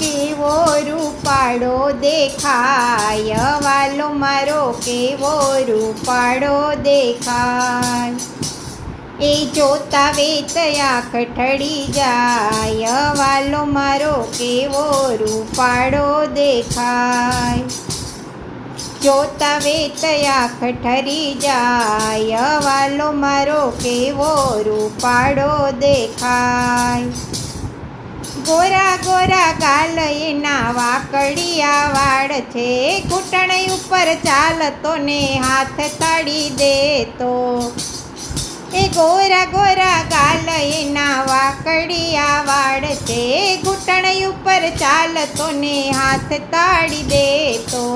કેવો રૂપાળો દેખાય, વાલો મારો કેવો રૂપાળો દેખાય. એ જોતા વેત આંખ ઠળી જાય, વાલો મારો કેવો રૂપાળો દેખાય. જોતા વેત આંખ ઠરી જાય, વાલો મારો કેવો રૂપાળો દેખાય. ગોરા ગોરા ગાલ એના વાકડિયા વાળ છે, ઘૂંટણ ઉપર ચાલતો ને હાથ તાળી દેતો. એ ગોરા ગોરા ગાલ એના વાકડિયા વાળ છે, ઘૂંટણ ઉપર ચાલતો ને હાથ તાળી દેતો.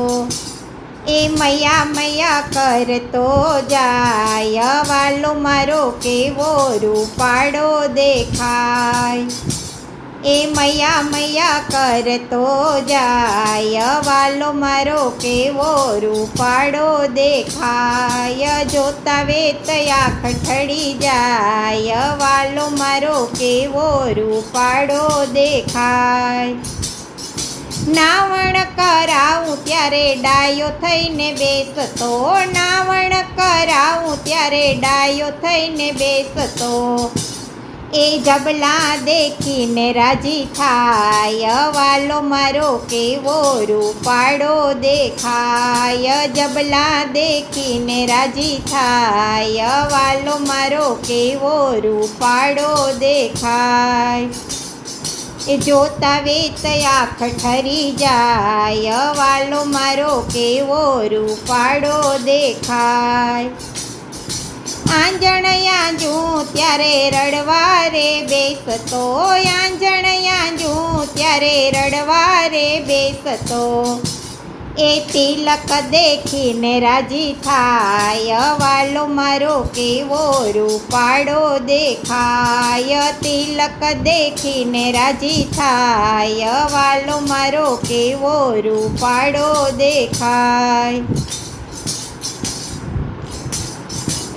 એ મૈયા મૈયા કરતો જાય, વાલો મારો કેવો રૂપાળો દેખાય. એ મૈયા મૈયા કરતો જાય, વાલો મારો કેવો રૂપાળો દેખાય. જોતા વેત આંખ ઠળી જાય, વાલો મારો કેવો રૂપાળો દેખાય. નાવણ કરાવું ત્યારે ડાયો થઈને બેસતો, નાવણ કરાવું ત્યારે ડાયો થઈને બેસતો. એ જબલા દેખીને રાજી થાય, વાલો મારો કેવો રૂપાળો દેખાય. જબલા દેખીને રાજી થાય, વાલો મારો કેવો રૂપાળો દેખાય. એ જોતા વેત આંખ ઠરી જાય, વાલો મારો કેવો રૂપાળો દેખાય. આંજણ આંજું ત્યારે રડવા રે બેસતો, આંજણ આંજું ત્યારે રડવા રે બેસતો. એ તિલક દેખીને રાજી થાય, વાલો મારો કેવો રૂપાળો દેખાય. તિલક દેખીને રાજી થાય, વાલો મારો કેવો રૂપાળો દેખાય.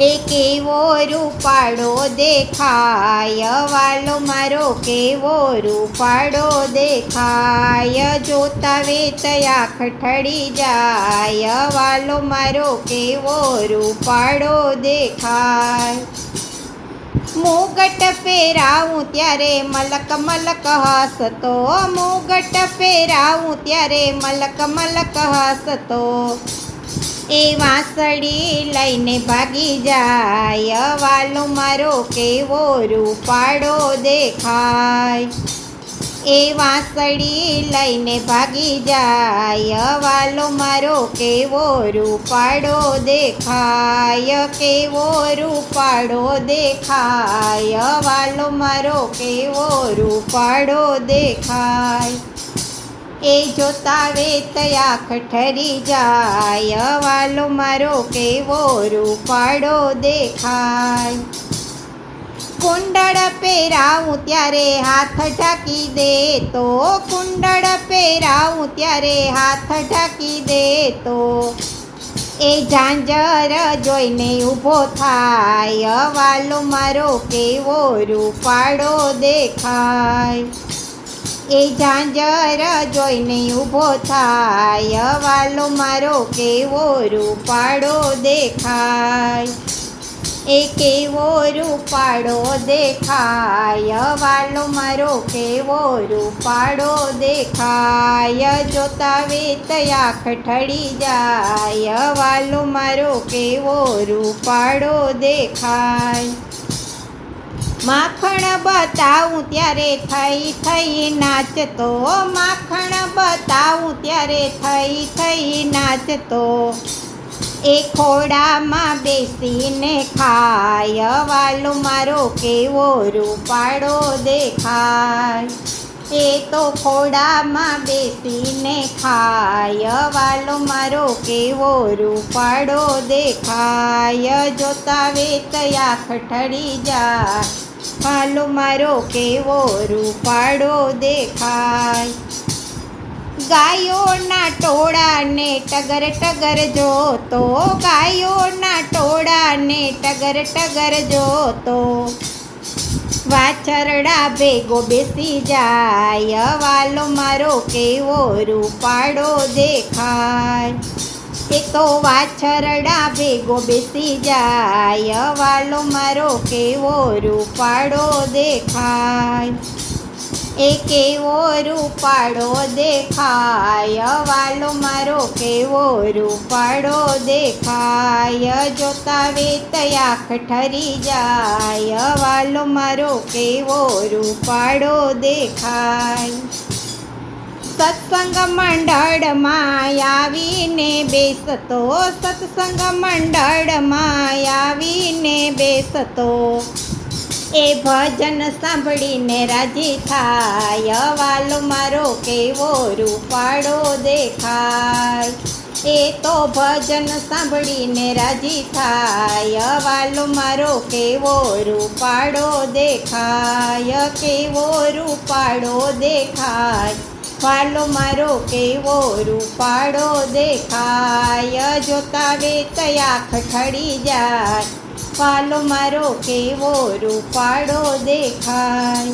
એ કેવો રૂપાળો દેખાય, વાલો મારો કેવો રૂપાળો દેખાય. જોતા વેત આંખ ઠળી જાય, વાલો મારો કેવો રૂપાળો દેખાય. મુગટ પહેરાવું ત્યારે મલક મલક હસતો, મુગટ પહેરાવું ત્યારે મલક મલક હસતો. એ વાંસળી લઈને ભાગી જાય, વાલો મારો કેવો રૂપાળો દેખાય. એ વાંસળી લઈને ભાગી જાય, વાલો મારો કેવો રૂપાળો દેખાય. કેવો રૂપાળો દેખાય, વાલો મારો કેવો રૂપાળો દેખાય. એ જોતા વેત આંખ ઠરી જાય, વાલો મારો કેવો રૂપાળો દેખાય. કુંડળ પહેરાવું ત્યારે હાથ ઢાંકી દેતો, કુંડળ પહેરાવું ત્યારે હાથ ઢાંકી દેતો. એ ઝાંઝર જોઈને ઊભો થાય, વાલો મારો કેવો રૂપાળો દેખાય. એ ઝાંઝર જોઈને ઊભો થાય, વાલો મારો કેવો રૂપાળો દેખાય. એ કેવો રૂપાળો દેખાય, વાલો મારો કેવો રૂપાળો દેખાય. જોતા વેત આંખ ઠળી જાય, વાલો મારો કેવો રૂપાળો દેખાય. માખણ બતાવું ત્યારે થઈ થઈ નાચતો, માખણ બતાવું ત્યારે થઈ થઈ નાચતો. એ ખોડામાં બેસીને ખાય, વાલો મારો કેવો રૂપાળો દેખાય. એ તો ખોડામાં બેસીને ખાય, વાલો મારો કેવો રૂપાળો દેખાય. જોતા વેત આંખ ઠળી જાય, વાલો મારો કેવો રૂપાળો દેખાય. ગાયોના ટોળાને ટગર ટગર જોતો, ગાયોના ટોળાને ટગર ટગર જોતો. વાછરડા ભેગો બેસી જાય વાલો મારો કેવો રૂપાળો દેખાય. એ તો વાછરડા ભેગો બેસી જાય વાલો મારો કેવો રૂપાળો દેખાય. એ કેવો રૂપાળો દેખાય વાલો મારો કેવો રૂપાળો દેખાય. જોતા વેત આંખ ઠરી જાય વાલો મારો કેવો રૂપાળો દેખાય. સત્સંગ મંડળમાં આવીને બેસતો, સત્સંગ મંડળમાં આવીને બેસતો, એ ભજન સાંભળીને રાજી થાય વાલો મારો કેવો રૂપાળો દેખાય. એ તો ભજન સાંભળીને રાજી થાય વાલો મારો કેવો રૂપાળો દેખાય. કેવો રૂપાળો દેખાય વાલો મારો કેવો રૂપાળો દેખાય. જોતા વેત આંખ ઠરી જાય વાલો મારો કેવો રૂપાળો દેખાય.